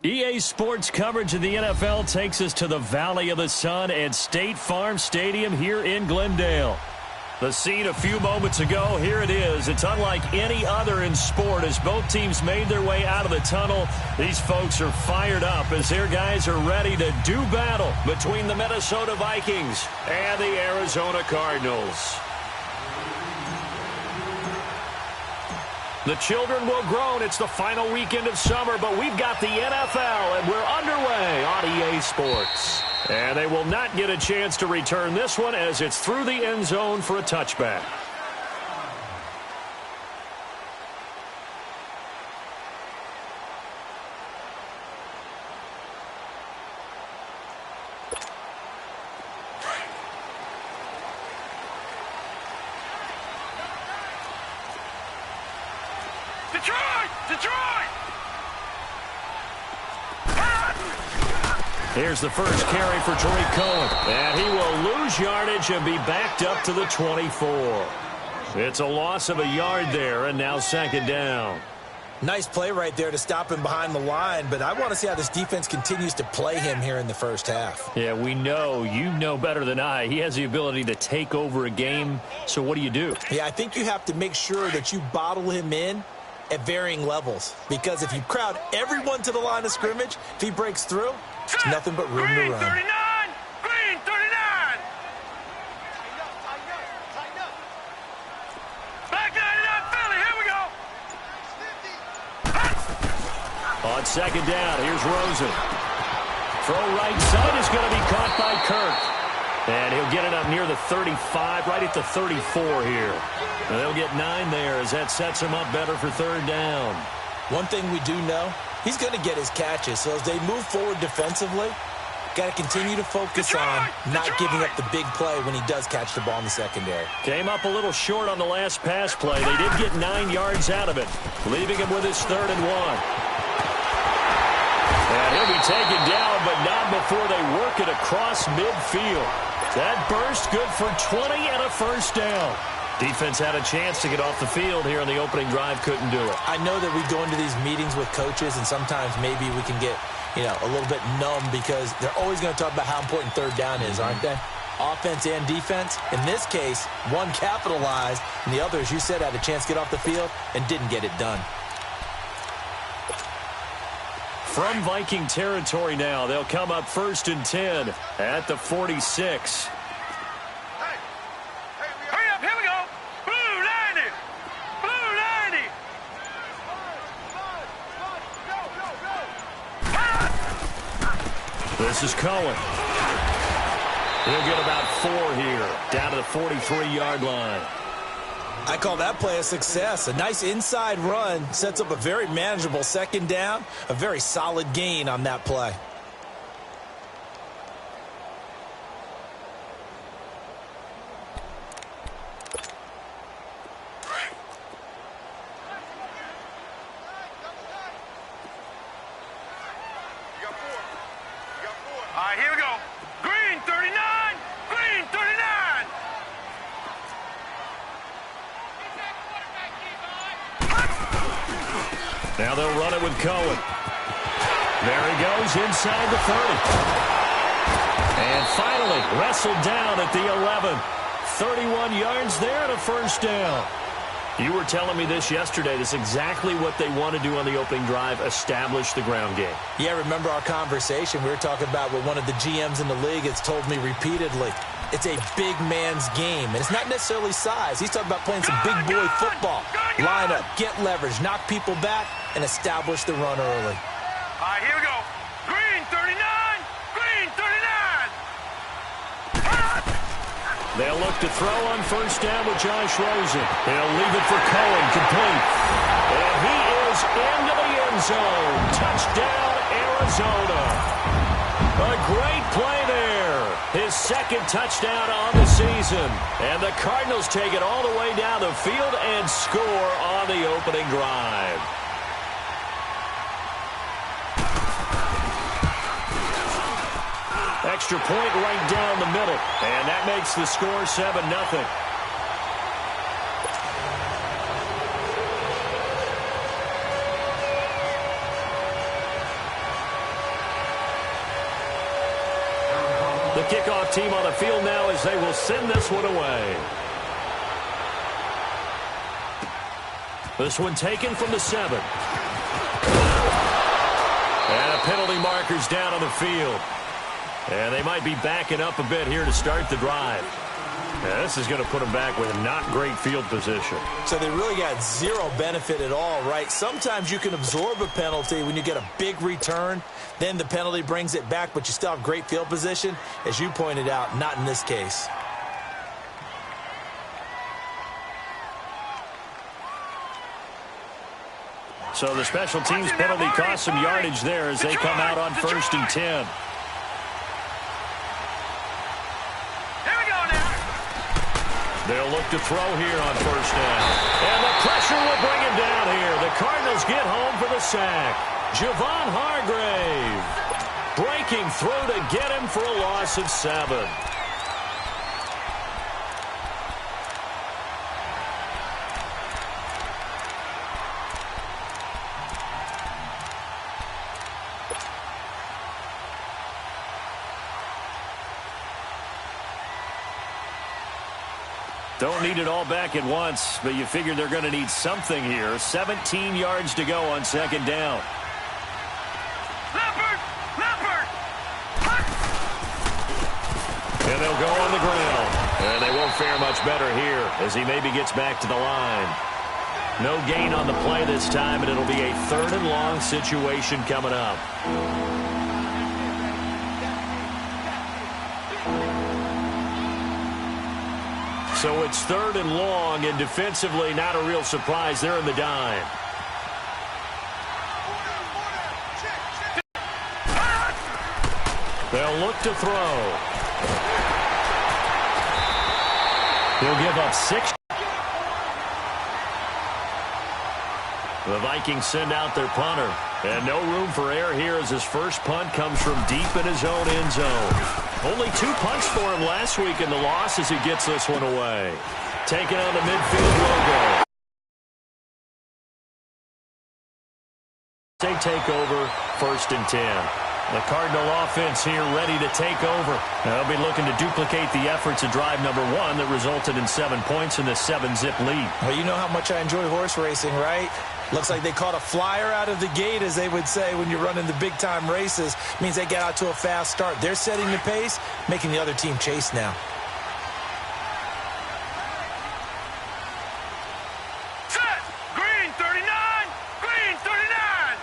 EA Sports coverage of the NFL takes us to the Valley of the Sun at State Farm Stadium here in Glendale. The scene a few moments ago, here it is. It's unlike any other in sport as both teams made their way out of the tunnel. These folks are fired up as their guys are ready to do battle between the Minnesota Vikings and the Arizona Cardinals. The children will groan. It's the final weekend of summer, but we've got the NFL, and we're underway on EA Sports. And they will not get a chance to return this one as it's through the end zone for a touchback. Here's the first carry for Tariq Cohen. And he will lose yardage and be backed up to the 24. It's a loss of a yard there, and now second down. Nice play right there to stop him behind the line, but I want to see how this defense continues to play him here in the first half. Yeah, we know. You know better than I. He has the ability to take over a game, so what do you do? Yeah, I think you have to make sure that you bottle him in at varying levels, because if you crowd everyone to the line of scrimmage, if he breaks through, it's nothing but room to run. 39! Green 39! Back 99 Philly, here we go! On second down, here's Rosen. Throw right side is going to be caught by Kirk. And he'll get it up near the 35, right at the 34 here. And they'll get 9 there as that sets him up better for third down. One thing we do know, he's going to get his catches. So as they move forward defensively, got to continue to focus on not giving up the big play when he does catch the ball in the secondary. Came up a little short on the last pass play. They did get 9 yards out of it, leaving him with his 3rd and 1. And he'll be taken down, but not before they work it across midfield. That burst good for 20 and a first down. Defense had a chance to get off the field here on the opening drive, couldn't do it. I know that we go into these meetings with coaches, and sometimes maybe we can get, a little bit numb because they're always going to talk about how important third down is, aren't they? Offense and defense. In this case, one capitalized, and the other, as you said, had a chance to get off the field and didn't get it done. From Viking territory now, they'll come up 1st and 10 at the 46. This is Cohen. He'll get about 4 here, down to the 43-yard line. I call that play a success. A nice inside run sets up a very manageable second down, a very solid gain on that play. All right, here we go. Green 39! Green 39! Now they'll run it with Cohen. There he goes inside the 30. And finally wrestled down at the 11. 31 yards there and a first down. You were telling me this yesterday. This is exactly what they want to do on the opening drive, establish the ground game. Yeah, remember our conversation. We were talking about what one of the GMs in the league has told me repeatedly. It's a big man's game, and it's not necessarily size. He's talking about playing some big boy football. Line up, get leverage, knock people back, and establish the run early. All right, here we go. Green 39! Green 39! They'll look to throw on first down with Josh Rosen. He'll leave it for Cohen, complete. And he is into the end zone. Touchdown, Arizona. A great play there. His 2nd touchdown on the season. And the Cardinals take it all the way down the field and score on the opening drive. Extra point right down the middle. And that makes the score 7-0. The kickoff team on the field now as they will send this one away. This one taken from the 7. And a penalty marker's down on the field. And they might be backing up a bit here to start the drive. Yeah, this is going to put them back with not great field position. So they really got zero benefit at all, right? Sometimes you can absorb a penalty when you get a big return. Then the penalty brings it back, but you still have great field position. As you pointed out, not in this case. So the special teams penalty cost some yardage there as they come out on 1st and 10. They'll look to throw here on 1st down. And the pressure will bring him down here. The Cardinals get home for the sack. Javon Hargrave breaking through to get him for a loss of 7. Don't need it all back at once, but you figure they're going to need something here. 17 yards to go on 2nd down. Leopard! Leopard! And they'll go on the ground. And they won't fare much better here as he maybe gets back to the line. No gain on the play this time, and it'll be a 3rd and long situation coming up. So it's 3rd and long, and defensively not a real surprise. They're in the dime. They'll look to throw. He'll give up 6. The Vikings send out their punter. And no room for error here as his first punt comes from deep in his own end zone. Only 2 punts for him last week in the loss as he gets this one away. Taking on the midfield logo. They take over 1st and 10. The Cardinal offense here ready to take over. They'll be looking to duplicate the efforts of drive number 1 that resulted in 7 points in the 7-zip lead. Well, you know how much I enjoy horse racing, right? Looks like they caught a flyer out of the gate, as they would say when you're running the big-time races. Means they get out to a fast start. They're setting the pace, making the other team chase now. Set! Green 39! Green 39!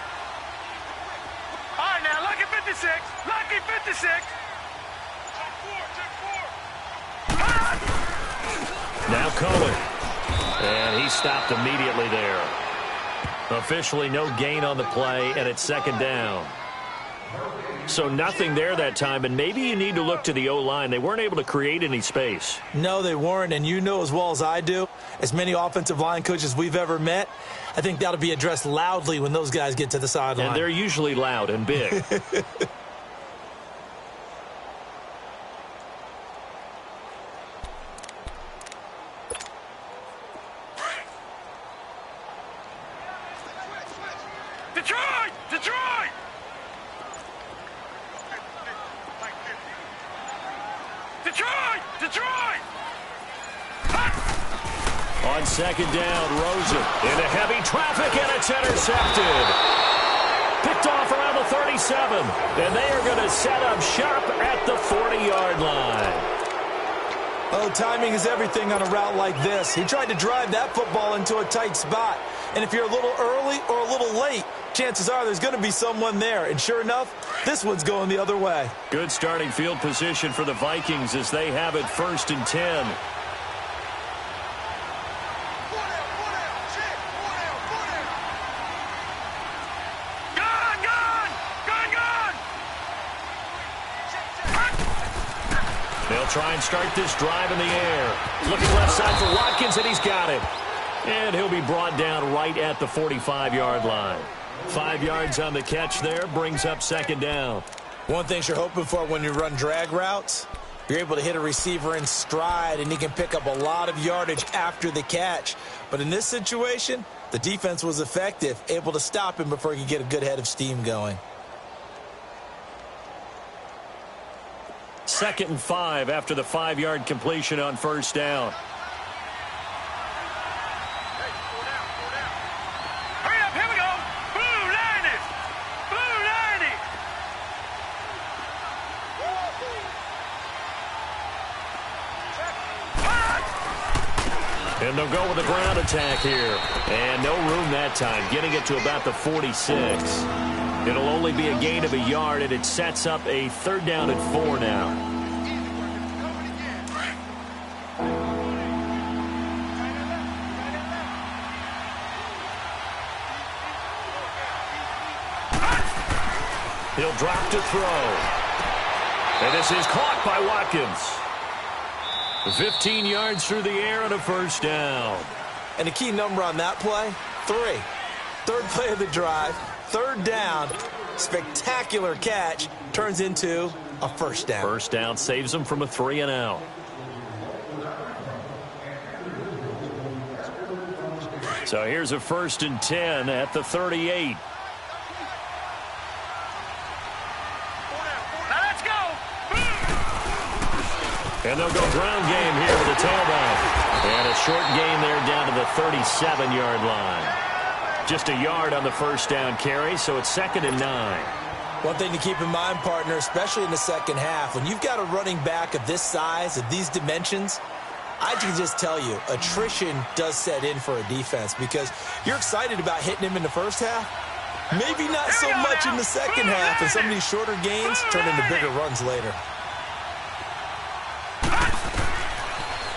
All right, now, lucky 56. Lucky 56. Check 4. Now Cohen. And he stopped immediately there. Officially no gain on the play, and it's 2nd down. So nothing there that time, and maybe you need to look to the O-line. They weren't able to create any space. No, they weren't, and you know as well as I do, as many offensive line coaches we've ever met, I think that'll be addressed loudly when those guys get to the sideline. And they're usually loud and big. Detroit! Detroit! Detroit! Detroit! On 2nd down, Rosen into heavy traffic, and it's intercepted. Picked off around the 37, and they are going to set up shop at the 40-yard line. Oh, timing is everything on a route like this. He tried to drive that football into a tight spot. And if you're a little early or a little late, chances are there's going to be someone there. And sure enough, this one's going the other way. Good starting field position for the Vikings as they have it 1st and 10. They'll try and start this drive in the air. Looking left side for Watkins, and he's got it. And he'll be brought down right at the 45-yard line. 5 yards on the catch there, brings up 2nd down. One thing you're hoping for when you run drag routes, you're able to hit a receiver in stride, and he can pick up a lot of yardage after the catch. But in this situation, the defense was effective, able to stop him before he could get a good head of steam going. 2nd and 5 after the 5-yard completion on first down. Hurry up, here we go. Blue 90. Blue 90. And they'll go with a ground attack here. And no room that time, getting it to about the 46. It'll only be a gain of a yard, and it sets up a 3rd down and 4 now. He'll drop to throw. And this is caught by Watkins. 15 yards through the air and a 1st down. And the key number on that play, 3. 3rd play of the drive, 3rd down, spectacular catch, turns into a 1st down. 1st down saves them from a 3-and-out. So here's a 1st and 10 at the 38. Now let's go. And they'll go ground game here with a tailback. And a short gain there down to the 37-yard line. Just a yard on the 1st down carry, so it's 2nd and 9. One thing to keep in mind, partner, especially in the second half, when you've got a running back of this size, of these dimensions, I can just tell you, attrition does set in for a defense because you're excited about hitting him in the first half. Maybe not so much in the second half, and some of these shorter gains turn into bigger runs later.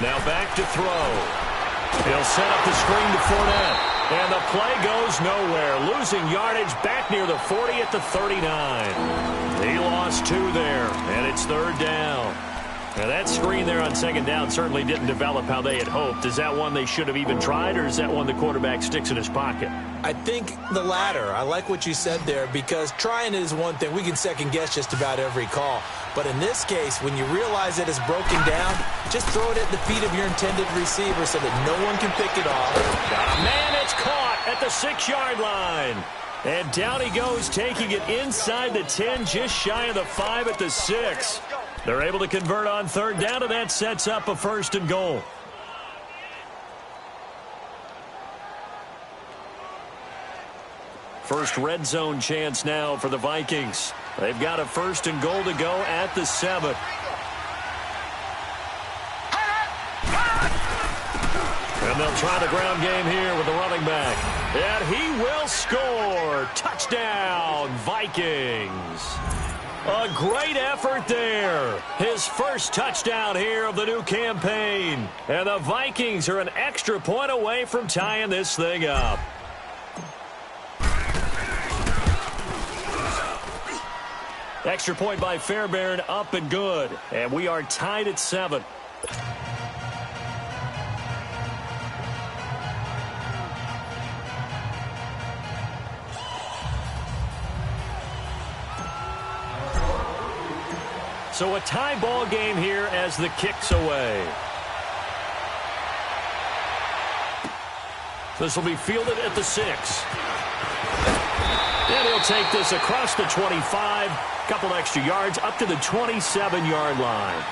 Now back to throw. He'll set up the screen to Fournette. And the play goes nowhere. Losing yardage back near the 40 at the 39. He lost 2 there, and it's 3rd down. Now that screen there on 2nd down certainly didn't develop how they had hoped. Is that one they should have even tried, or is that one the quarterback sticks in his pocket? I think the latter. I like what you said there because trying is one thing. We can second-guess just about every call. But in this case, when you realize that it's broken down, just throw it at the feet of your intended receiver so that no one can pick it off. Got a man, it's caught at the 6-yard line. And down he goes, taking it inside the 10, just shy of the 5 at the 6. They're able to convert on 3rd down, and that sets up a 1st and goal. First red zone chance now for the Vikings. They've got a 1st and goal to go at the 7. And they'll try the ground game here with the running back. And he will score. Touchdown, Vikings. A great effort there. His first touchdown here of the new campaign. And the Vikings are an extra point away from tying this thing up. Extra point by Fairbairn, up and good. And we are tied at 7. So a tie ball game here as the kick's away. This will be fielded at the 6. And he'll take this across the 25. Couple extra yards up to the 27-yard line.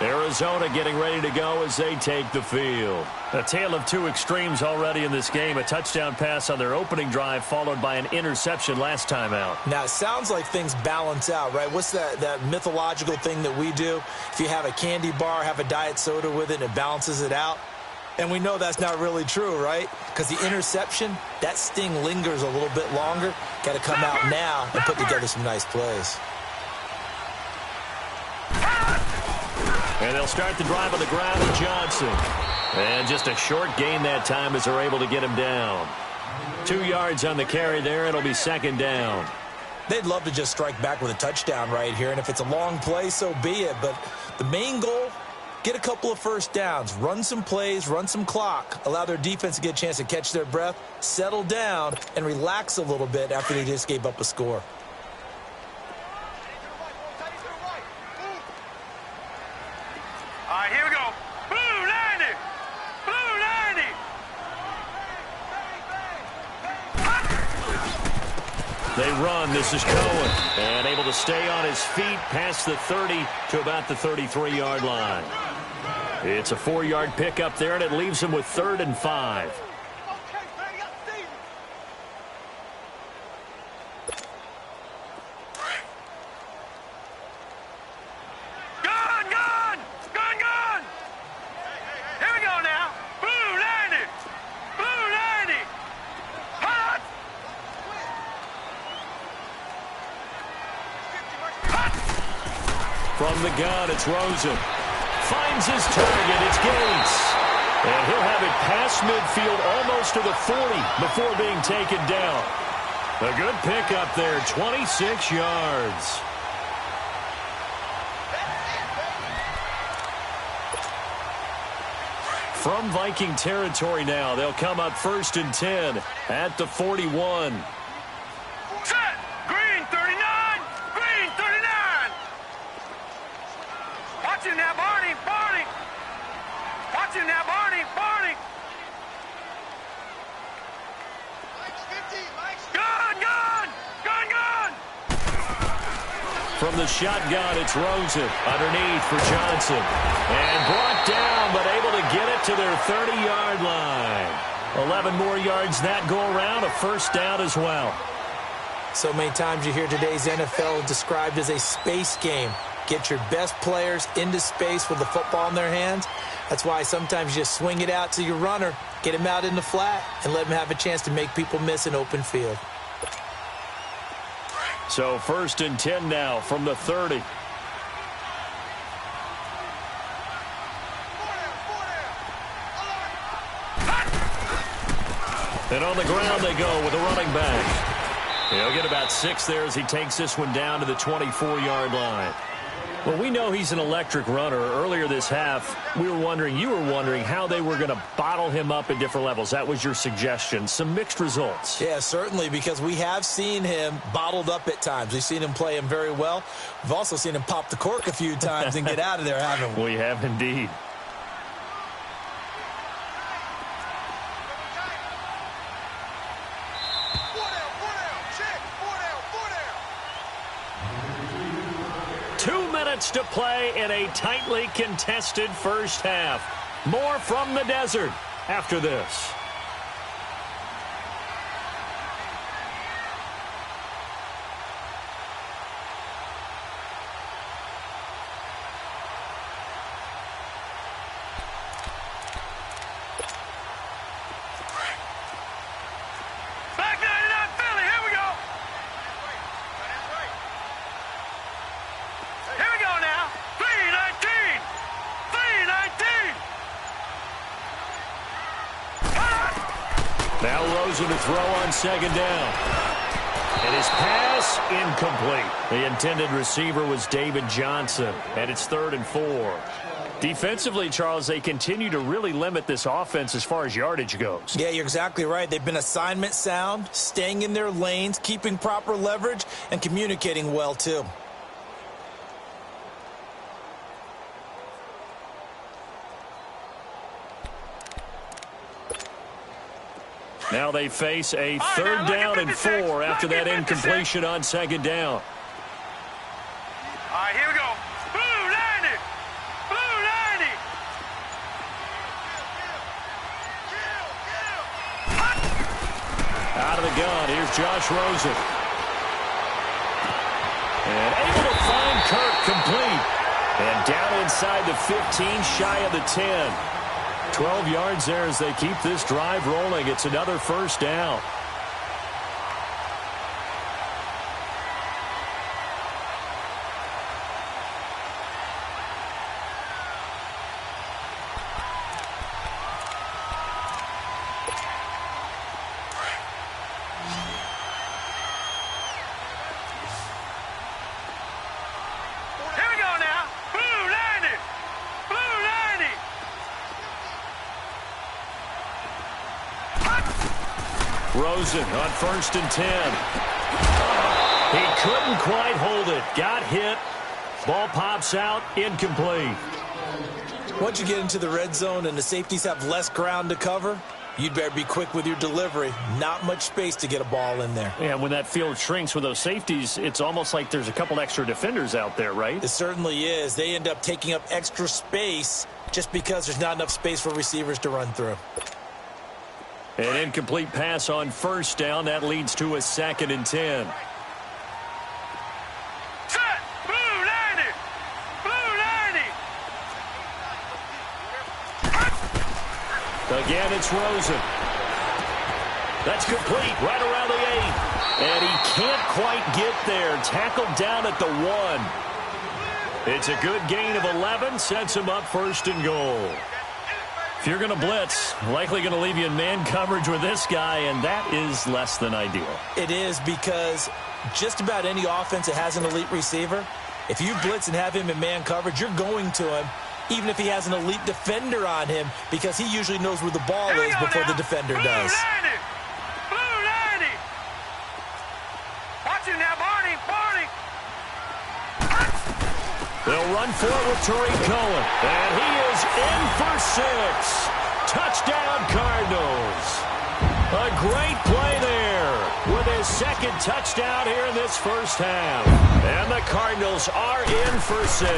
Arizona getting ready to go as they take the field. A tale of 2 extremes already in this game. A touchdown pass on their opening drive followed by an interception last time out. Now, it sounds like things balance out, right? What's that mythological thing that we do? If you have a candy bar, have a diet soda with it, and it balances it out. And we know that's not really true, right? Because the interception, that sting lingers a little bit longer. Got to come out now and put together some nice plays. And they'll start the drive on the ground with Johnson. And just a short gain that time as they're able to get him down. 2 yards on the carry there. It'll be 2nd down. They'd love to just strike back with a touchdown right here. And if it's a long play, so be it. But the main goal, get a couple of 1st downs. Run some plays, run some clock. Allow their defense to get a chance to catch their breath, settle down, and relax a little bit after they just gave up a score. All right, here we go. Blue 90. Blue 90. They run. This is Cohen. And able to stay on his feet past the 30 to about the 33-yard line. It's a 4-yard pickup there, and it leaves him with 3rd and 5. From the gun, it's Rosen. Finds his target. It's Gates. And he'll have it past midfield almost to the 40 before being taken down. A good pickup there, 26 yards. From Viking territory now, they'll come up 1st and 10 at the 41. Set! Green 39! Green 39! Watching that, Barney! Barney! Watching that, Barney! Barney! Gun! Gun! Gun! Gun! From the shotgun, it's Rosen underneath for Johnson. And brought down, but able to get it to their 30-yard line. 11 more yards that go around, a 1st down as well. So many times you hear today's NFL described as a space game. Get your best players into space with the football in their hands. That's why sometimes you just swing it out to your runner, get him out in the flat, and let him have a chance to make people miss an open field. So 1st and 10 now from the 30. And on the ground they go with a running back. He'll get about 6 there as he takes this one down to the 24-yard line. Well, we know he's an electric runner. Earlier this half, you were wondering how they were going to bottle him up at different levels. That was your suggestion. Some mixed results. Yeah, certainly, because we have seen him bottled up at times. We've seen him play him very well. We've also seen him pop the cork a few times and get out of there, haven't we? We have indeed. To play in a tightly contested first half. More from the desert after this. Now Rosen to throw on 2nd down. And his pass incomplete. The intended receiver was David Johnson. And it's 3rd and 4. Defensively, Charles, they continue to really limit this offense as far as yardage goes. Yeah, you're exactly right. They've been assignment sound, staying in their lanes, keeping proper leverage, and communicating well, too. Now they face a 3rd down and 4 after that incompletion on 2nd down. All right, here we go. Blue 90! Blue 90! Out of the gun, here's Josh Rosen. And able to find Kirk complete. And down inside the 15, shy of the 10. 12 yards there as they keep this drive rolling. It's another 1st down. Rosen on 1st and 10. He couldn't quite hold it. Got hit. Ball pops out. Incomplete. Once you get into the red zone and the safeties have less ground to cover, You'd better be quick with your delivery. Not much space to get a ball in there. Yeah, when that field shrinks with those safeties, it's almost like there's a couple extra defenders out there, right? It certainly is. They end up taking up extra space just because there's not enough space for receivers to run through. An incomplete pass on first down. That leads to a 2nd and 10. Set. Blue 90. Blue 90. Again, it's Rosen. That's complete right around the 8. And he can't quite get there. Tackled down at the 1. It's a good gain of 11. Sets him up 1st and goal. If you're going to blitz, likely going to leave you in man coverage with this guy, and that is less than ideal. It is, because just about any offense that has an elite receiver, if you blitz and have him in man coverage, you're going to him, even if he has an elite defender on him, because he usually knows where the ball is before the defender does. Blue 90. Watch him now, Barney. Barney. They'll run for it with Tariq Cohen. And he is in for 6. Touchdown, Cardinals. A great play there with his 2nd touchdown here in this first half. And the Cardinals are in for 6.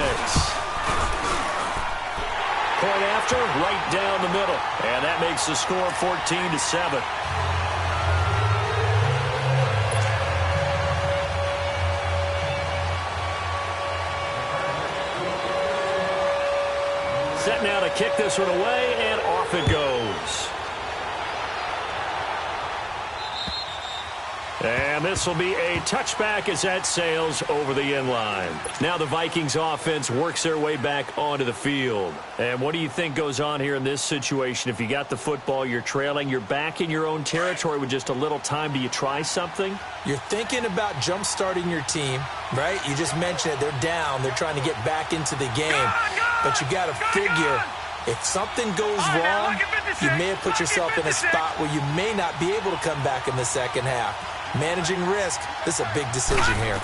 Point after, right down the middle. And that makes the score 14-7. Set now to kick this one away, and off it goes. And this will be a touchback as that sails over the end line. Now the Vikings offense works their way back onto the field. And what do you think goes on here in this situation? If you got the football, you're trailing, you're back in your own territory with just a little time. Do you try something? You're thinking about jump-starting your team, right? You just mentioned it. They're down. They're trying to get back into the game. But you got to figure, if something goes wrong, you may have put yourself in a spot where you may not be able to come back in the second half. Managing risk, this is a big decision here.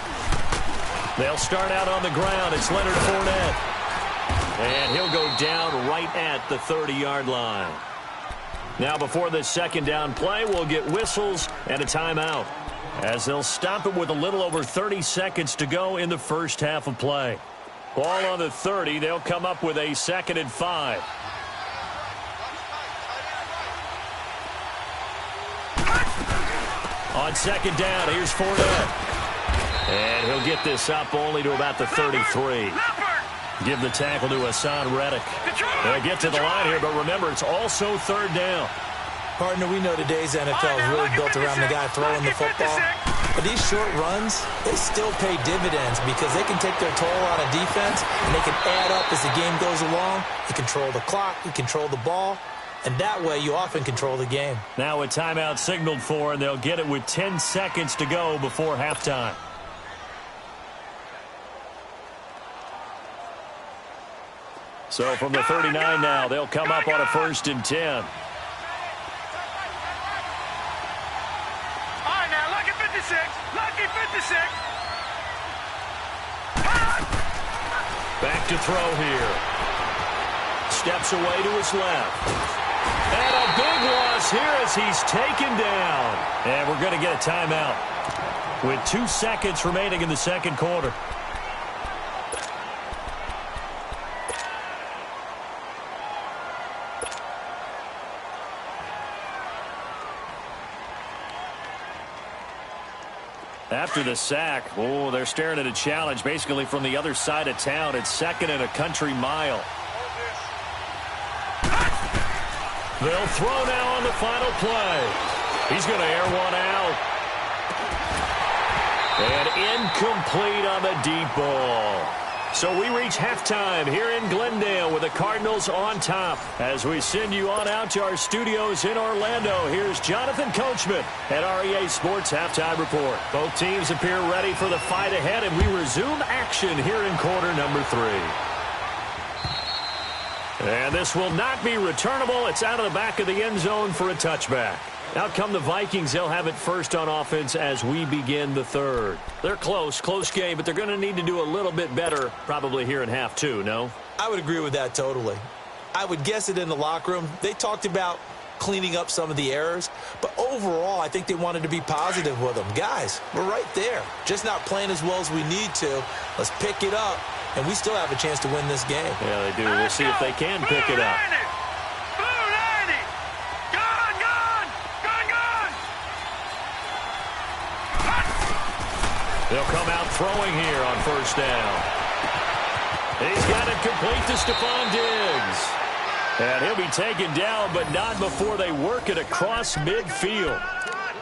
They'll start out on the ground. It's Leonard Fournette. And he'll go down right at the 30-yard line. Now before this 2nd down play, we'll get whistles and a timeout, as they'll stop it with a little over 30 seconds to go in the first half of play. Ball on the 30. They'll come up with a 2nd and 5. On 2nd down, here's Fournette. And he'll get this up only to about the 33. Give the tackle to Hassan Reddick. They'll get to the line here, but remember, it's also 3rd down. Partner, we know today's NFL is really built around the guy throwing the football. But these short runs, they still pay dividends because they can take their toll on a defense, and they can add up as the game goes along. You control the clock, you control the ball, and that way you often control the game. Now a timeout signaled for, and they'll get it with 10 seconds to go before halftime. So from the 39 now, they'll come up on a 1st and 10. Lucky 56. Back to throw here. Steps away to his left. And a big loss here as he's taken down. And we're going to get a timeout with 2 seconds remaining in the 2nd quarter. After the sack, they're staring at a challenge basically from the other side of town. It's 2nd and a country mile. They'll throw now on the final play. He's going to air one out. And incomplete on the deep ball. So we reach halftime here in Glendale with the Cardinals on top. As we send you on out to our studios in Orlando, here's Jonathan Coachman at REA Sports Halftime Report. Both teams appear ready for the fight ahead, and we resume action here in quarter number 3. And this will not be returnable. It's out of the back of the end zone for a touchback. Out come the Vikings. They'll have it first on offense as we begin the 3rd. They're close game, but they're going to need to do a little bit better probably here in half 2, no? I would agree with that totally. I would guess it in the locker room. They talked about cleaning up some of the errors. But overall, I think they wanted to be positive with them. Guys, we're right there. Just not playing as well as we need to. Let's pick it up, and we still have a chance to win this game. Yeah, they do. We'll see if they can pick it up. They'll come out throwing here on first down. He's got it complete to Stephon Diggs. And he'll be taken down, but not before they work it across midfield.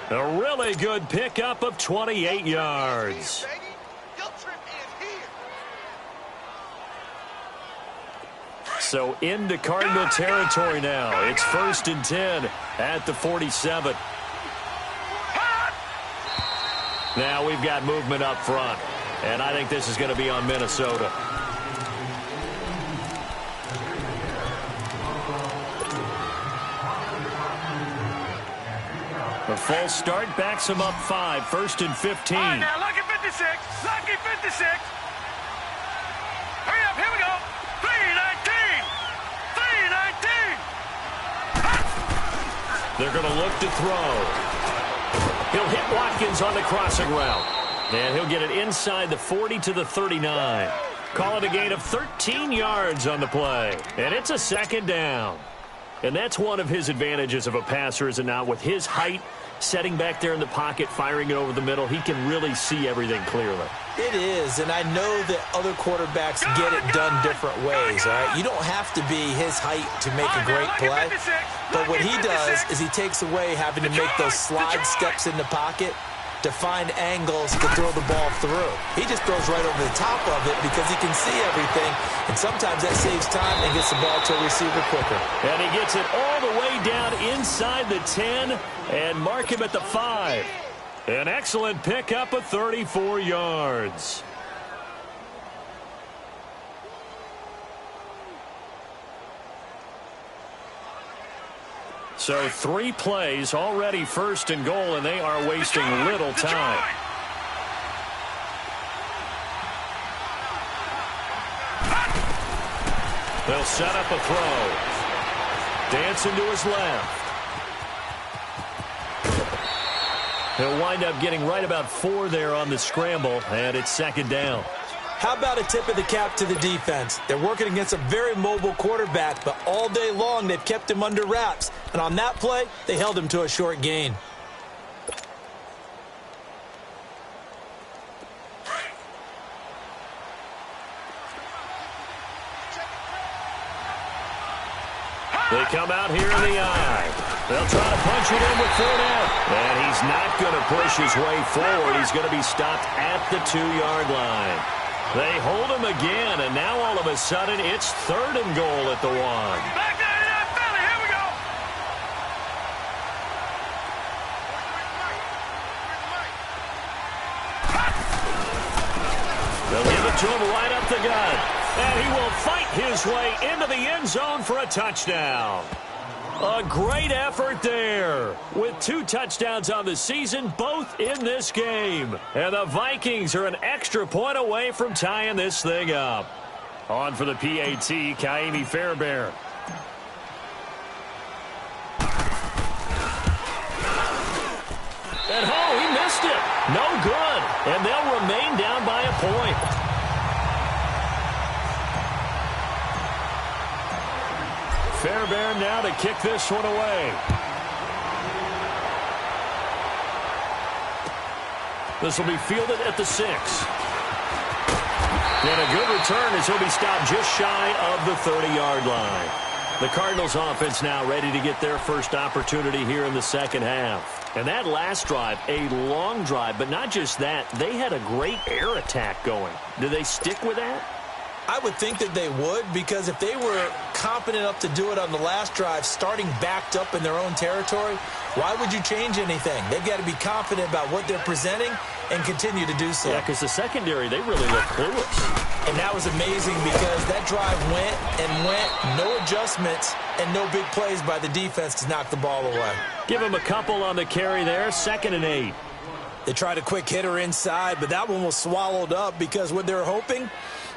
A really good pickup of 28 yards. So into Cardinal territory now. It's 1st and 10 at the 47. Now we've got movement up front, and I think this is going to be on Minnesota. The false start backs him up 5, 1st and 15. All right, now, lucky 56, lucky 56. Hurry up, here we go. 319, 319. They're going to look to throw. He'll hit Watkins on the crossing route. And he'll get it inside the 40 to the 39. Call it a gain of 13 yards on the play. And it's a 2nd down. And that's one of his advantages of a passer, is it not? With his height, setting back there in the pocket, firing it over the middle, he can really see everything clearly. It is, and I know that other quarterbacks get it done different ways, all right? You don't have to be his height to make a great play. But what he does is he takes away having to make those slide steps in the pocket to find angles to throw the ball through. He just throws right over the top of it because he can see everything, and sometimes that saves time and gets the ball to a receiver quicker. And he gets it all the way down inside the 10 and mark him at the 5. An excellent pickup of 34 yards. So 3 plays, already 1st and goal, and they are wasting little time. They'll set up a throw. Dancing to his left. He'll wind up getting right about 4 there on the scramble, and it's 2nd down. How about a tip of the cap to the defense? They're working against a very mobile quarterback, but all day long they've kept him under wraps. And on that play, they held him to a short gain. They come out here in the eye. They'll try to punch it in with Fournette. And he's not going to push his way forward. He's going to be stopped at the 2-yard line. They hold him again, and now all of a sudden it's 3rd and goal at the 1. Back there in that belly, here we go. They'll give it to him right up the gut. And he will fight his way into the end zone for a touchdown. A great effort there with 2 touchdowns on the season, both in this game. And the Vikings are an extra point away from tying this thing up. On for the PAT, Kaimi Fairbairn. And he missed it. No good. And they'll remain down by a point. Fairbairn now to kick this one away. This will be fielded at the 6. And a good return as he'll be stopped just shy of the 30-yard line. The Cardinals offense now ready to get their first opportunity here in the 2nd half. And that last drive, a long drive, but not just that, they had a great air attack going. Do they stick with that? I would think that they would, because if they were confident enough to do it on the last drive, starting backed up in their own territory, why would you change anything? They've got to be confident about what they're presenting and continue to do so. Yeah, because the secondary, they really look clueless. And that was amazing because that drive went and went, no adjustments, and no big plays by the defense to knock the ball away. Give him a couple on the carry there, 2nd and 8. They tried a quick hitter inside, but that one was swallowed up because what they're hoping,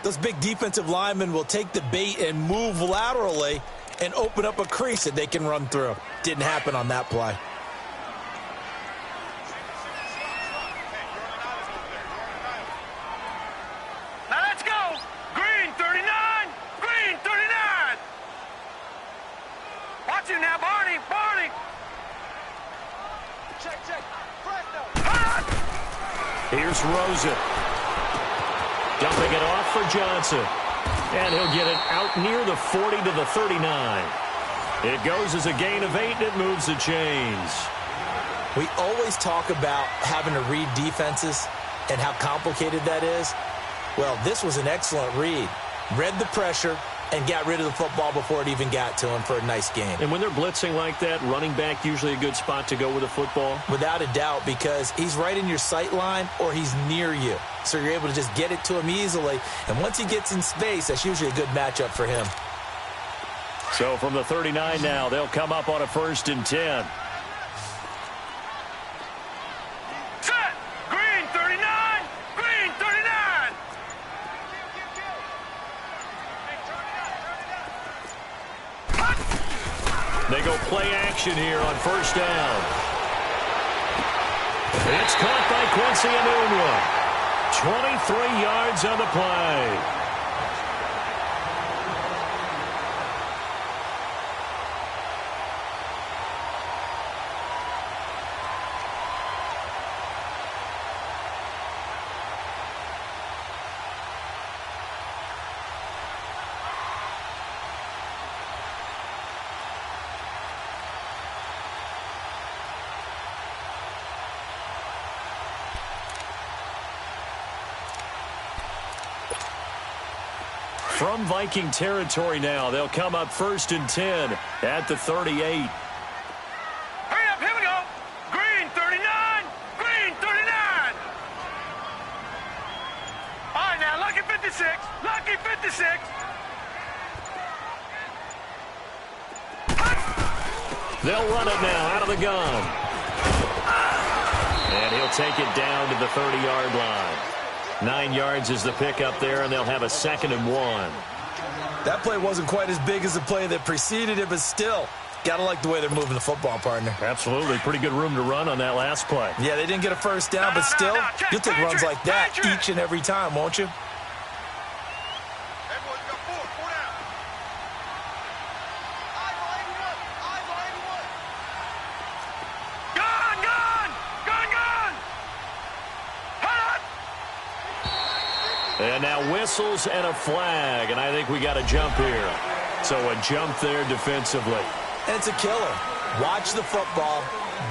those big defensive linemen will take the bait and move laterally and open up a crease that they can run through. Didn't happen on that play. Now let's go. Green 39. Green 39. Watch it now, Barney. Barney. Check. Here's Rosen. Dumping it off for Johnson. And he'll get it out near the 40 to the 39. It goes as a gain of 8, and it moves the chains. We always talk about having to read defenses and how complicated that is. Well, this was an excellent read. Read the pressure and got rid of the football before it even got to him for a nice gain. And when they're blitzing like that, running back usually a good spot to go with the football? Without a doubt, because he's right in your sight line or he's near you. So you're able to just get it to him easily. And once he gets in space, that's usually a good matchup for him. So from the 39 now, they'll come up on a 1st and 10. Set. Green 39. Green 39. They go play action here on 1st down. It's caught by Quincy Enunwa. 23 yards on the play. From Viking territory now, they'll come up 1st and 10 at the 38. Hurry up, here we go. Green 39. Green 39. All right, now, lucky 56. Lucky 56. They'll run it now out of the gun. And he'll take it down to the 30-yard line. 9 yards is the pickup there, and they'll have a 2nd and 1. That play wasn't quite as big as the play that preceded it, but still, got to like the way they're moving the football, partner. Absolutely. Pretty good room to run on that last play. Yeah, they didn't get a 1st down, but still, you'll take runs like that each and every time, won't you? And now whistles and a flag, and I think we got a jump here. So a jump there defensively. And it's a killer. Watch the football.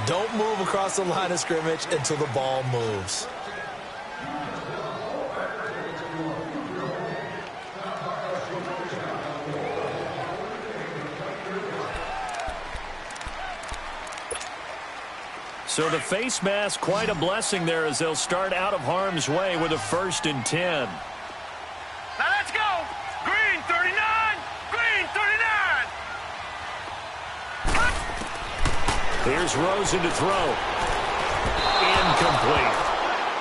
Don't move across the line of scrimmage until the ball moves. So the face mask, quite a blessing there as they'll start out of harm's way with a 1st and 10. Now let's go. Green 39. Green 39. Here's Rosen to throw. Incomplete.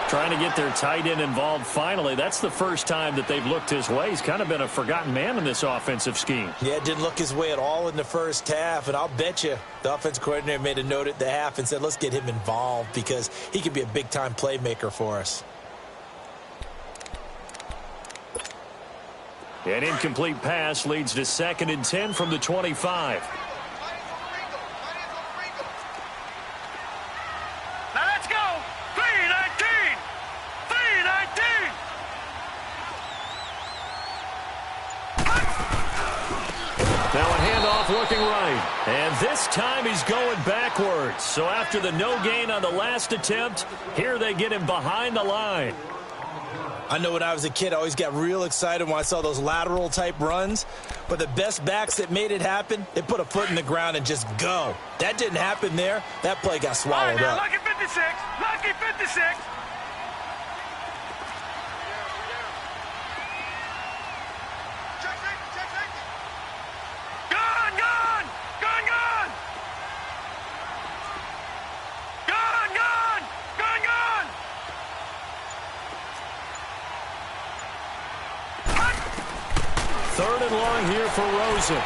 Trying to get their tight end involved finally. That's the first time that they've looked his way. He's kind of been a forgotten man in this offensive scheme. Yeah, it didn't look his way at all in the first half, and I'll bet you the offensive coordinator made a note at the half and said, let's get him involved because he could be a big-time playmaker for us. An incomplete pass leads to 2nd and 10 from the 25. Now let's go. 319. 319. Now a handoff looking right. And this time he's going backwards. So after the no gain on the last attempt, here they get him behind the line. I know when I was a kid, I always got real excited when I saw those lateral-type runs. But the best backs that made it happen, they put a foot in the ground and just go. That didn't happen there. That play got swallowed up. Lucky 56. Lucky 56. Gone, gone. Gone, gone. Gone, gone. Gone, gone. 3rd and long here for Rosen.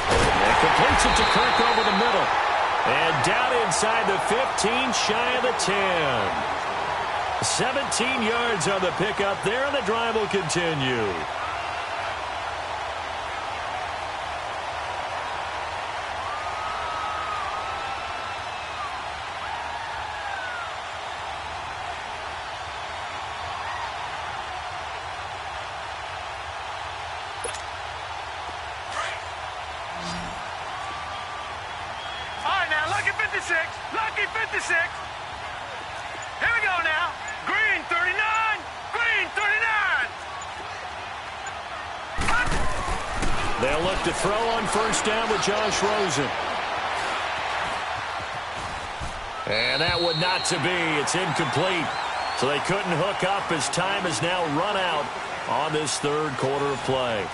They Completes it to Kirk over the middle. And down inside the 15, shy of the 10. 17 yards on the pickup there, and the drive will continue. Lucky 56. Here we go now. Green 39. Green 39. They'll look to throw on first down with Josh Rosen. And that would not to be. It's incomplete. So they couldn't hook up as time has now run out on this third quarter of play.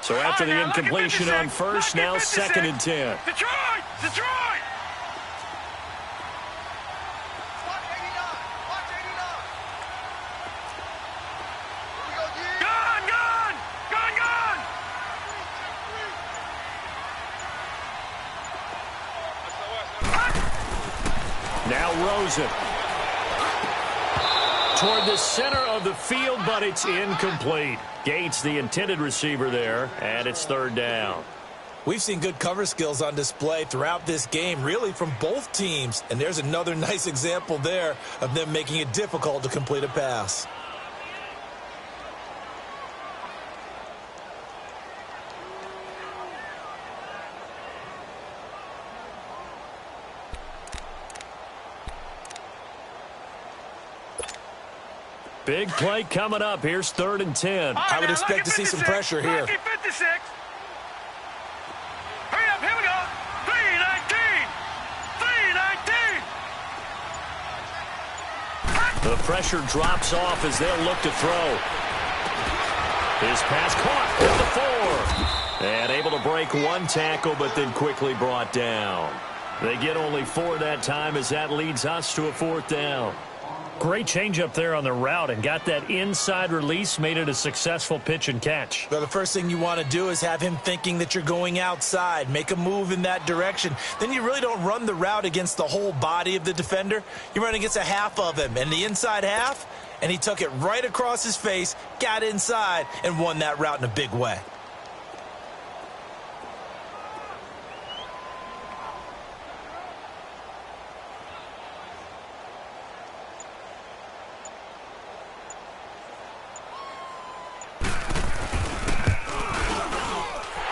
So after the incompletion on first, now 2nd and 10. Detroit! Detroit! Gone! Gone! Gone! Gone! Now Rosen. Toward the center of the field, but it's incomplete. Gates, the intended receiver there, and it's 3rd down. We've seen good cover skills on display throughout this game, really from both teams. And there's another nice example there of them making it difficult to complete a pass. Big play coming up. Here's 3rd and 10. I would expect to see some pressure here. Lucky 56. Hurry up, here we go. 319. 319. The pressure drops off as they'll look to throw. His pass caught at the 4. And able to break one tackle, but then quickly brought down. They get only 4 that time as that leads us to a 4th down. Great change up there on the route and got that inside release, made it a successful pitch and catch. Well, the first thing you want to do is have him thinking that you're going outside, make a move in that direction. Then you really don't run the route against the whole body of the defender. You run against a half of him, and the inside half, and he took it right across his face, got inside, and won that route in a big way.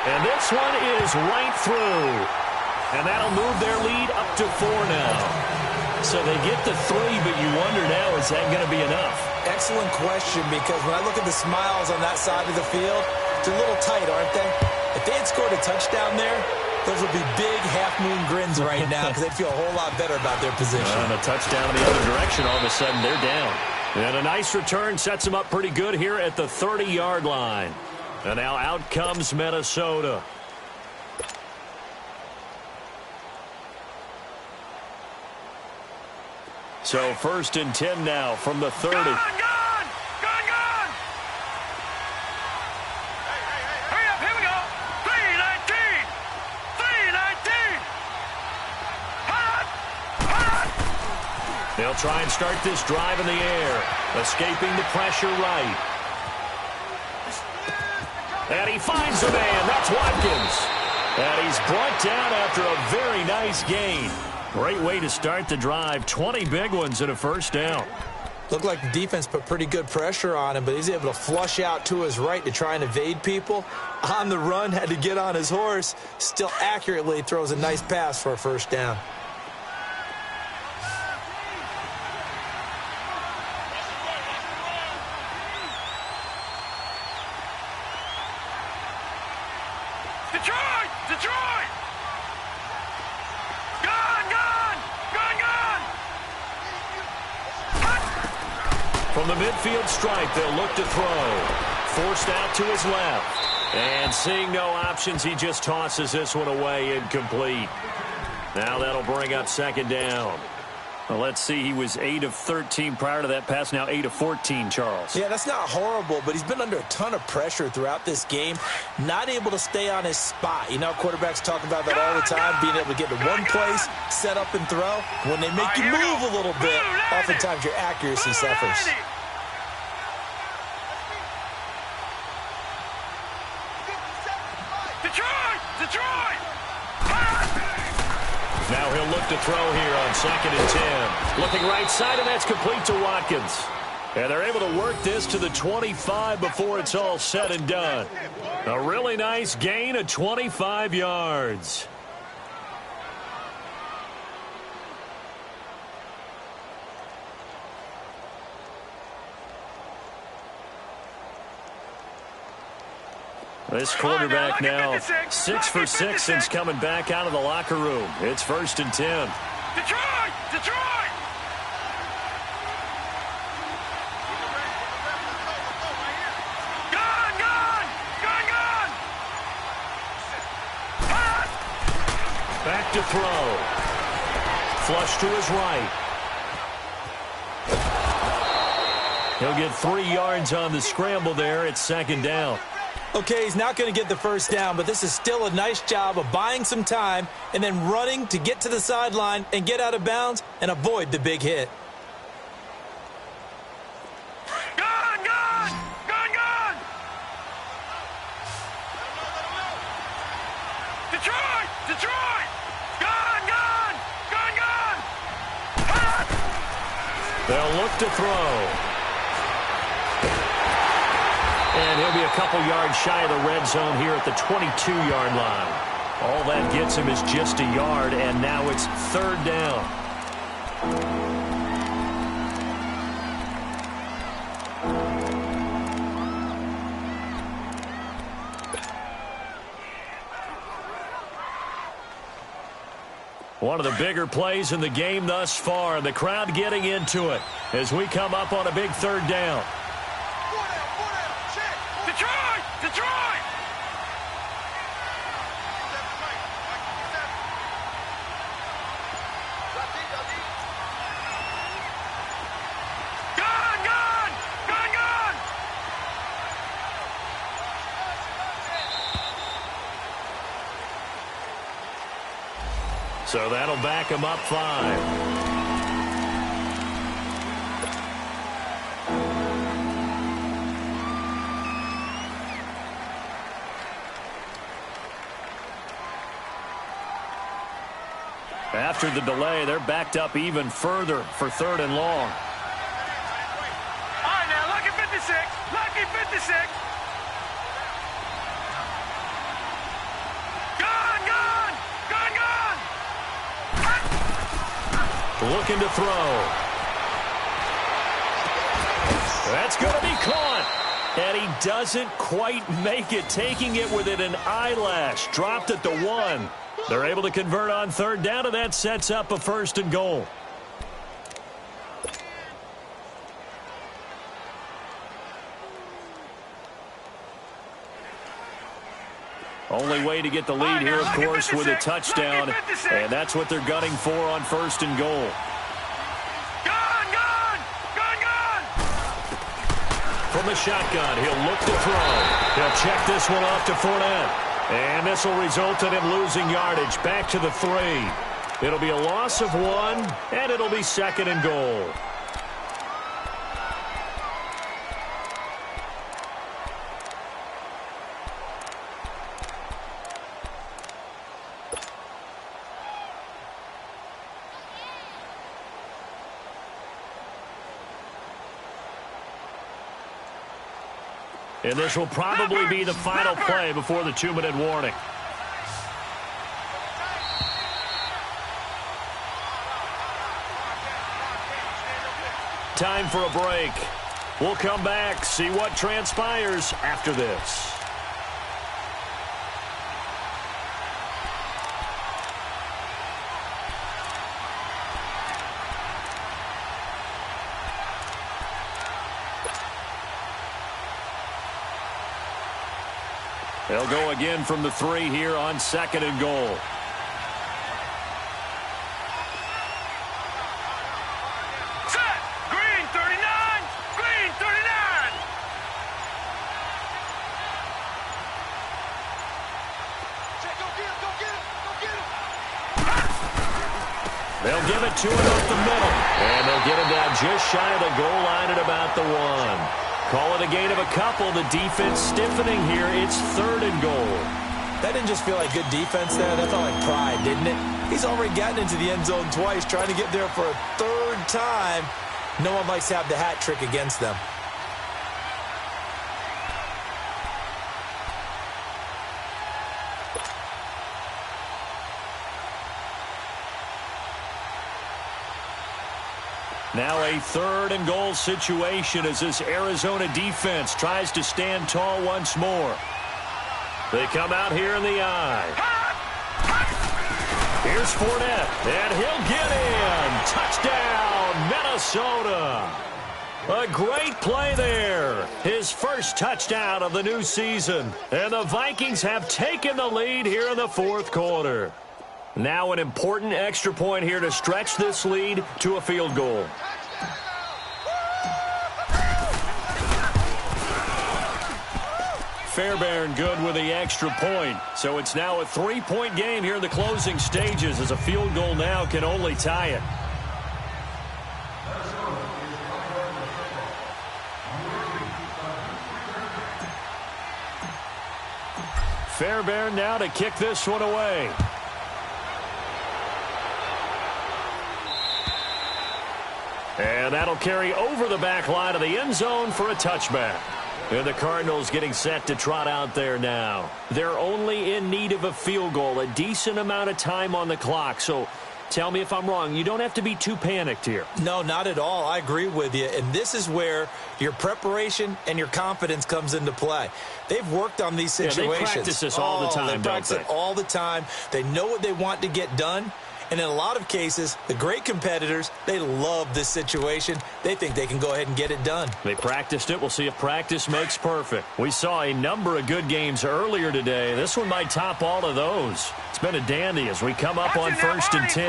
And this one is right through. And that'll move their lead up to 4 now. So they get the 3, but you wonder now, is that going to be enough? Excellent question, because when I look at the smiles on that side of the field, they're a little tight, aren't they? If they had scored a touchdown there, those would be big half-moon grins right now because they'd feel a whole lot better about their position. And a touchdown in the other direction, all of a sudden they're down. And a nice return sets them up pretty good here at the 30-yard line. And now out comes Minnesota. So 1st and 10 now from the 30. Gone! Gone! Gone! Gone! Hurry up, here we go. 319. 319. Hot! Hot! They'll try and start this drive in the air, escaping the pressure right. And he finds a man. That's Watkins. And he's brought down after a very nice gain. Great way to start the drive. 20 big ones and a 1st down. Looked like the defense put pretty good pressure on him, but he's able to flush out to his right to try and evade people. On the run, had to get on his horse. Still accurately throws a nice pass for a 1st down. Detroit! Detroit! Gone! Gone! Gone! Gone! From the midfield stripe, they'll look to throw. forced out to his left. And seeing no options, he just tosses this one away incomplete. Now that'll bring up second down. Well, let's see. He was 8 of 13 prior to that pass. Now 8 of 14, Charles. Yeah, that's not horrible, but he's been under a ton of pressure throughout this game. Not able to stay on his spot. You know, quarterbacks talk about that all the time, being able to get to one place, set up and throw. When they make you move a little bit, oftentimes your accuracy suffers. Detroit! Now he'll look to throw here on 2nd and 10. Looking right side, and that's complete to Watkins. And they're able to work this to the 25 before it's all said and done. A really nice gain of 25 yards. This quarterback now 6 for 6 since coming back out of the locker room. It's 1st and 10. Detroit! Gone! Back to throw. Flush to his right. He'll get 3 yards on the scramble there. It's 2nd down. Okay, he's not going to get the first down, but this is still a nice job of buying some time and then running to get to the sideline and get out of bounds and avoid the big hit. Gone! Detroit! Gone! They'll look to throw. And he'll be a couple yards shy of the red zone here at the 22-yard line. All that gets him is just a yard, and now it's 3rd down. One of the bigger plays in the game thus far, and the crowd getting into it as we come up on a big 3rd down. Detroit! Gone! So that'll back him up 5. After the delay, they're backed up even further for 3rd and long. All right, now, lucky 56. Gone! Looking to throw. That's going to be caught. And he doesn't quite make it, taking it within an eyelash. Dropped at the 1. They're able to convert on 3rd down, and that sets up a 1st and goal. Only way to get the lead here, of course, with a touchdown, and that's what they're gunning for on 1st and goal. Gone! From the shotgun, he'll look to throw. He'll check this one off to Fournette. And this will result in him losing yardage back to the 3. It'll be a loss of 1, and it'll be 2nd and goal. And this will probably be the final play before the 2-minute warning. Time for a break. We'll come back, see what transpires after this. They'll go again from the 3 here on 2nd and goal. Set. Green 39. Green 39. Check, go get him, go get him, go get him. They'll give it to him up the middle. And they'll get him down just shy of the goal line at about the 1. Call it a gain of a couple. The defense stiffening here. It's 3rd and goal. That didn't just feel like good defense there. That felt like pride, didn't it? He's already gotten into the end zone twice, trying to get there for a 3rd time. No one likes to have the hat trick against them. Now a 3rd and goal situation as this Arizona defense tries to stand tall once more. They come out here in the eye. Here's Fournette, and he'll get in. Touchdown, Minnesota. A great play there. His first touchdown of the new season. And the Vikings have taken the lead here in the 4th quarter. Now an important extra point here to stretch this lead to a field goal. Fairbairn good with the extra point. So it's now a 3-point game here in the closing stages as a field goal now can only tie it. Fairbairn now to kick this one away. And that'll carry over the back line of the end zone for a touchback. And the Cardinals getting set to trot out there now. They're only in need of a field goal, a decent amount of time on the clock. So tell me if I'm wrong. You don't have to be too panicked here. No, not at all. I agree with you. And this is where your preparation and your confidence comes into play. They've worked on these situations. Yeah, they practice this all the time, They practice it all the time. They know what they want to get done. And in a lot of cases, the great competitors, they love this situation. They think they can go ahead and get it done. They practiced it. We'll see if practice makes perfect. We saw a number of good games earlier today. This one might top all of those. It's been a dandy as we come up on 1st and 10.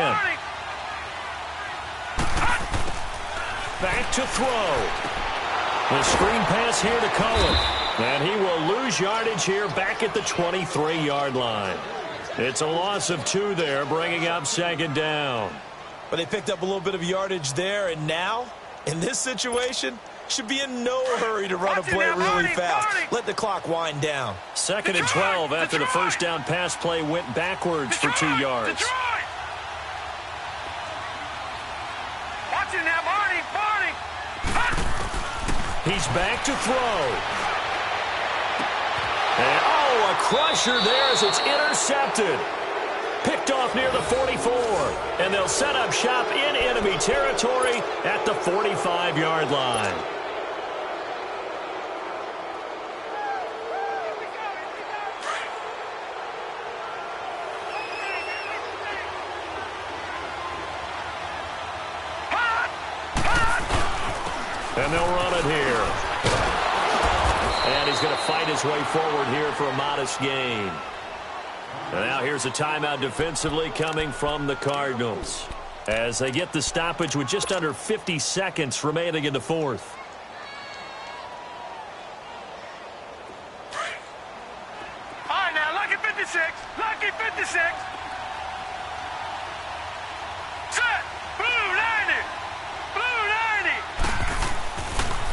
Back to throw. The screen pass here to Cohen. And he will lose yardage here back at the 23-yard line. It's a loss of 2 there, bringing up 2nd down. But they picked up a little bit of yardage there, and now, in this situation, should be in no hurry to run a play really fast. Let the clock wind down. 2nd and 12 after the first down pass play went backwards for 2 yards. Watching now, Barney. He's back to throw. And, a crusher there as it's intercepted. Picked off near the 44. And they'll set up shop in enemy territory at the 45-yard line. And they'll run it here. And he's going to fight his way forward here for a modest gain. And now here's a timeout defensively coming from the Cardinals as they get the stoppage with just under 50 seconds remaining in the 4th. All right, now, lucky 56. Lucky 56. Set. Blue 90. Blue 90.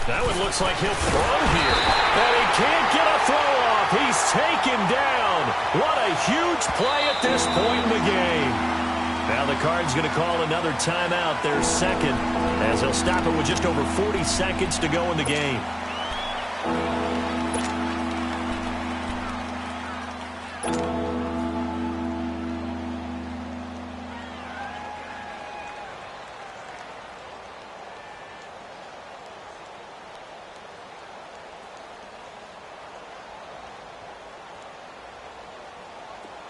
That one looks like he'll throw here. And he can't get a throw off. He's taken down. What a huge play at this point in the game. Now the Cards going to call another timeout, their second, as they'll stop it with just over 40 seconds to go in the game.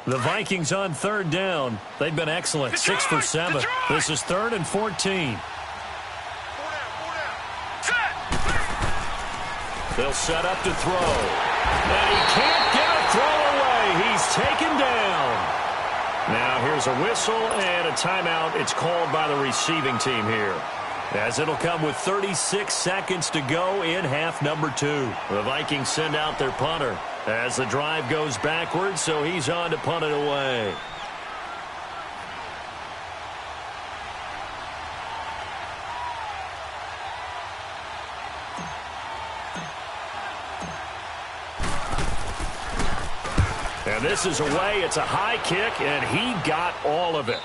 The Vikings on 3rd down. They've been excellent. 6 for 7. This is 3rd and 14. They'll set up to throw. And he can't get a throw is taken down. Now here's a whistle and a timeout. It's called by the receiving team here, as it'll come with 36 seconds to go in half number 2. The Vikings send out their punter as the drive goes backwards, so he's on to punt it away. And this is away. It's a high kick, and he got all of it.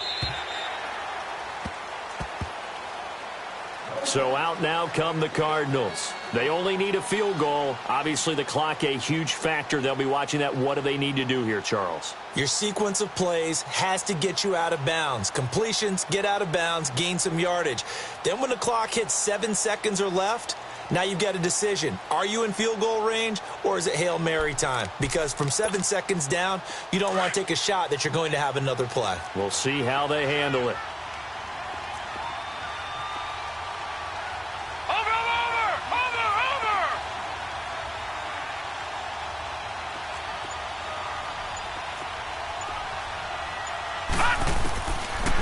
So out now come the Cardinals. They only need a field goal. Obviously, the clock a huge factor. They'll be watching that. What do they need to do here, Charles? Your sequence of plays has to get you out of bounds. Completions, get out of bounds, gain some yardage. Then when the clock hits 7 seconds or left, now you've got a decision. Are you in field goal range, or is it Hail Mary time? Because from 7 seconds down, you don't want to take a shot that you're going to have another play. We'll see how they handle it.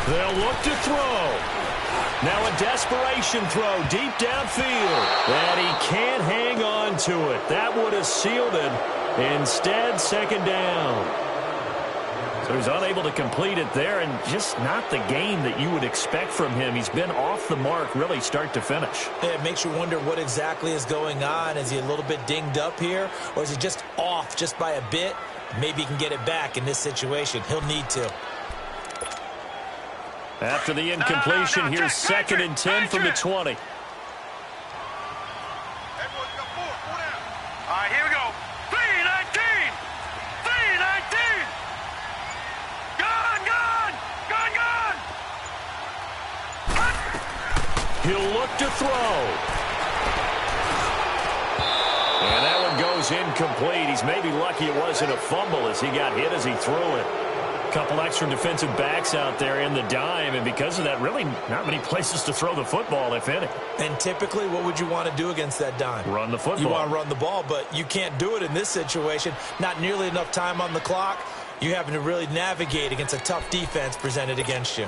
They'll look to throw. Now a desperation throw deep downfield. And he can't hang on to it. That would have sealed it. Instead, second down. So he's unable to complete it there, and just not the game that you would expect from him. He's been off the mark really start to finish. It makes you wonder what exactly is going on. Is he a little bit dinged up here, or is he just off just by a bit? Maybe he can get it back in this situation. He'll need to. After the incompletion, here's second and 10 from the 20. All right, here we go. 3-19. 3-19. Gone. He'll look to throw. And that one goes incomplete. He's maybe lucky it wasn't a fumble as he got hit as he threw it. Couple extra defensive backs out there in the dime, and because of that, really not many places to throw the football, if any. And typically, what would you want to do against that dime? Run the football. You want to run the ball, but you can't do it in this situation. Not nearly enough time on the clock. You having to really navigate against a tough defense presented against you.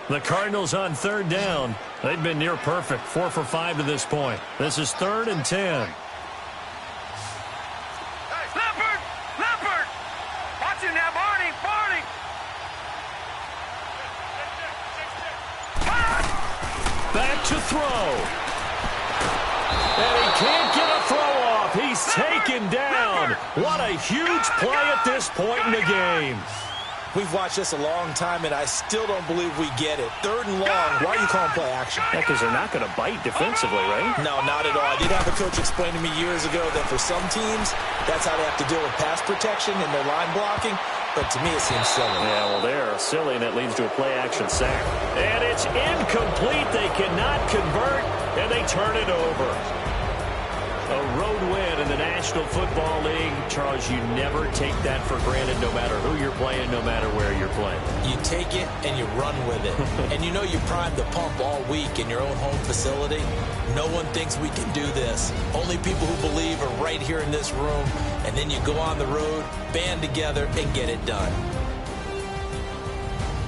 The Cardinals on third down. They've been near perfect, 4 for 5 to this point. This is 3rd and 10. Leopard. Watch him now, Barney. Back to throw. And he can't get a throw off. He's taken down. What a huge play at this point in the game. We've watched this a long time, and I still don't believe we get it. 3rd and long. Why are you calling play action? Yeah, because they're not going to bite defensively, right? No, not at all. I did have a coach explain to me years ago that for some teams, that's how they have to deal with pass protection and their line blocking. But to me, it seems silly. Yeah, well, they're silly, and it leads to a play-action sack. And it's incomplete. They cannot convert, and they turn it over. A road win in the National Football League. Charles, you never take that for granted, no matter who you're playing, no matter where you're playing. You take it and you run with it. And you know you primed the pump all week in your own home facility. No one thinks we can do this. Only people who believe are right here in this room. And then you go on the road, band together, and get it done.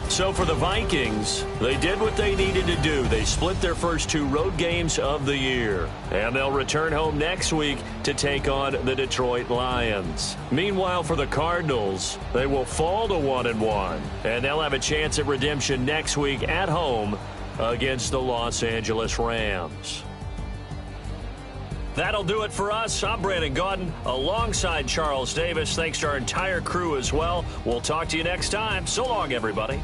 So for the Vikings, they did what they needed to do. They split their first 2 road games of the year. And they'll return home next week to take on the Detroit Lions. Meanwhile, for the Cardinals, they will fall to 1-1. And they'll have a chance at redemption next week at home against the Los Angeles Rams. That'll do it for us. I'm Brandon Gaudin alongside Charles Davis. Thanks to our entire crew as well. We'll talk to you next time. So long, everybody.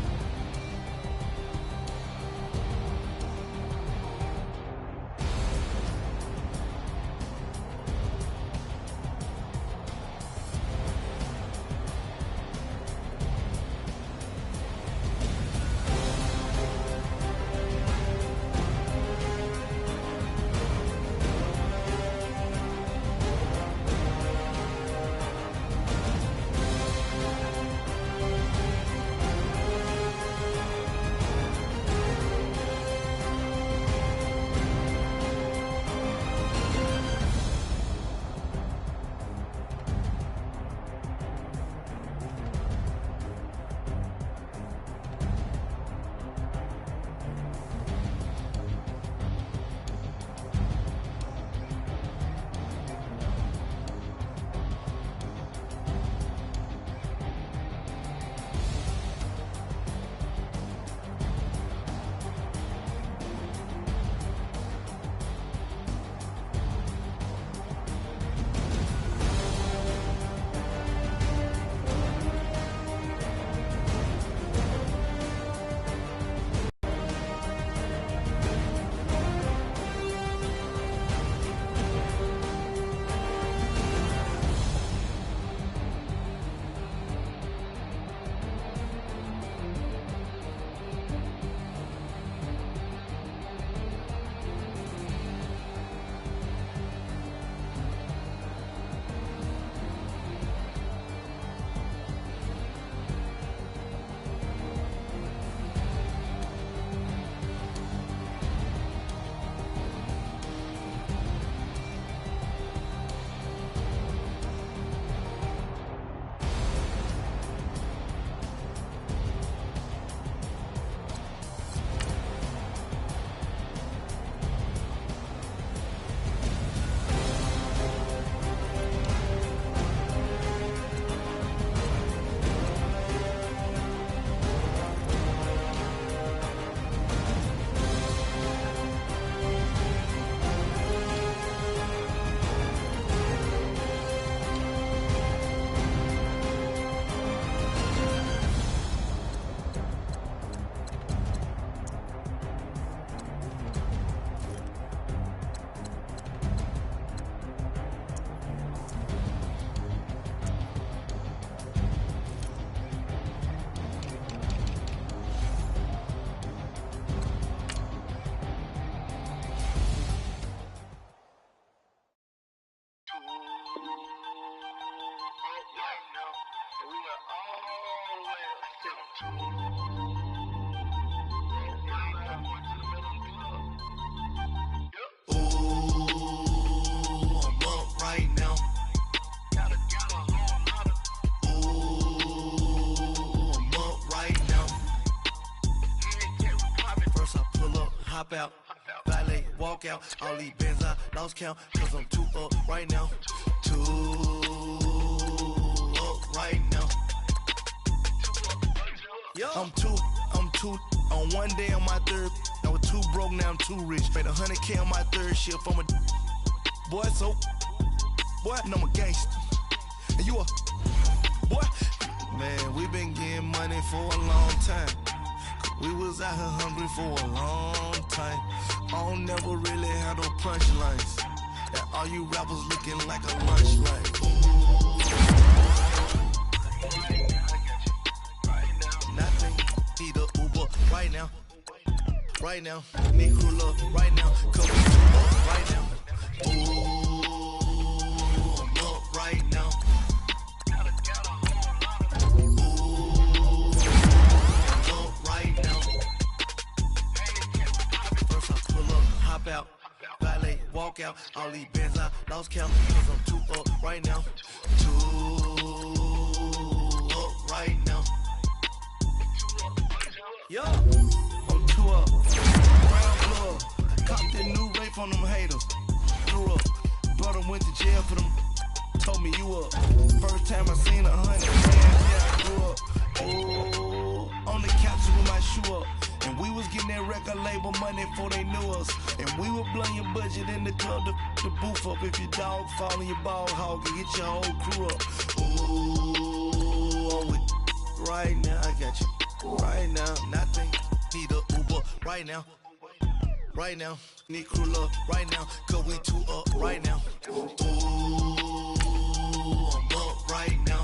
Hop out, valet, walk out. All these bands I lost count, cause I'm too up right now. Too up right now. I'm too on one day on my third. I was too broke, now I'm too rich. Made 100K on my third shift. I'm a boy, so boy, and I'm a gangster. And you a boy. Man, we been getting money for a long time. We was out here hungry for a long time. I don't never really have no punchlines. And all you rappers looking like a lunch line. Nothing, need a Uber right now. Right now, need crew love right now. Come up right now. Ooh, I'm up right now. Out, valet, walk out. All these bands I lost count, cause I'm too up right now. Too up right now. Yo, I'm too up. Round blood, copped that new rape on them haters. Grew up, brother went to jail for them. Told me you up. First time I seen 100 grand, yeah, I grew up. Ooh, on the couch with my shoe up. And we was getting that record label money before they knew us. And we were blowing your budget in the club to boof up. If your dog fall in your ball hog and get your whole crew up. Ooh, I'm with right now. I got you right now. Nothing, need a Uber right now. Right now, need crew love right now. Cause we too up right now. Ooh, I'm up right now.